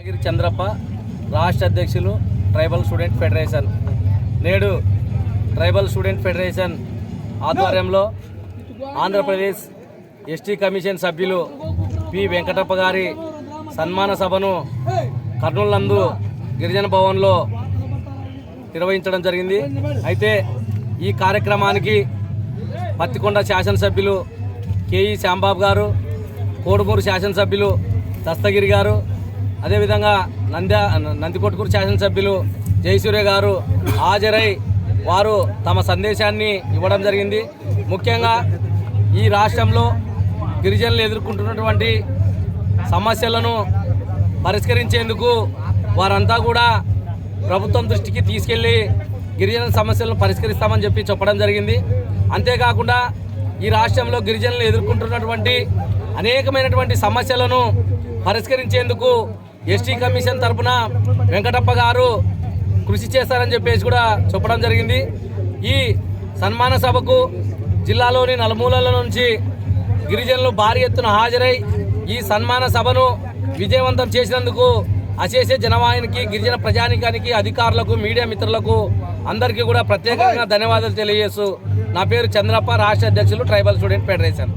చంద్రప్ప రాష్ట్ర అధ్యక్షులు tribal student federation. నేడు ట్రైబల్ స్టూడెంట్ ఫెడరేషన్ ఆధ్వర్యంలో ఆంధ్రప్రదేశ్ ఎస్టీ కమిషన్ సభ్యులు పి వెంకటప్ప గారి సన్మాన సభను కర్నూలు నందు గిరిజన భవన్లో నిర్వహించడం జరిగింది. అయితే ఈ కార్యక్రమానికి పత్తికొండ శాసనసభ్యులు కేఈ శ్యాంబాబు గారు, కోడుమూరు శాసనసభ్యులు దస్తగిరి గారు, అదేవిధంగా నందికొట్కూరు శాసనసభ్యులు జయసూర్య గారు హాజరై వారు తమ సందేశాన్ని ఇవ్వడం జరిగింది. ముఖ్యంగా ఈ రాష్ట్రంలో గిరిజనులు ఎదుర్కొంటున్నటువంటి సమస్యలను పరిష్కరించేందుకు వారంతా కూడా ప్రభుత్వం దృష్టికి తీసుకెళ్లి గిరిజన సమస్యలను పరిష్కరిస్తామని చెప్పడం జరిగింది. అంతేకాకుండా ఈ రాష్ట్రంలో గిరిజనులు ఎదుర్కొంటున్నటువంటి అనేకమైనటువంటి సమస్యలను పరిష్కరించేందుకు ఎస్టీ కమిషన్ తరఫున వెంకటప్ప గారు కృషి చేస్తారని కూడా చెప్పడం జరిగింది. ఈ సన్మాన సభకు జిల్లాలోని నలుమూలల నుంచి గిరిజనులు భారీ ఎత్తున హాజరై ఈ సన్మాన సభను విజయవంతం చేసినందుకు అశేష జనవాహినికి, గిరిజన ప్రజానికానికి, అధికారులకు, మీడియా మిత్రులకు అందరికీ కూడా ప్రత్యేకంగా ధన్యవాదాలు తెలియజేస్తూ నా పేరు చంద్రప్ప, రాష్ట్ర అధ్యక్షులు ట్రైబల్ స్టూడెంట్ ఫెడరేషన్.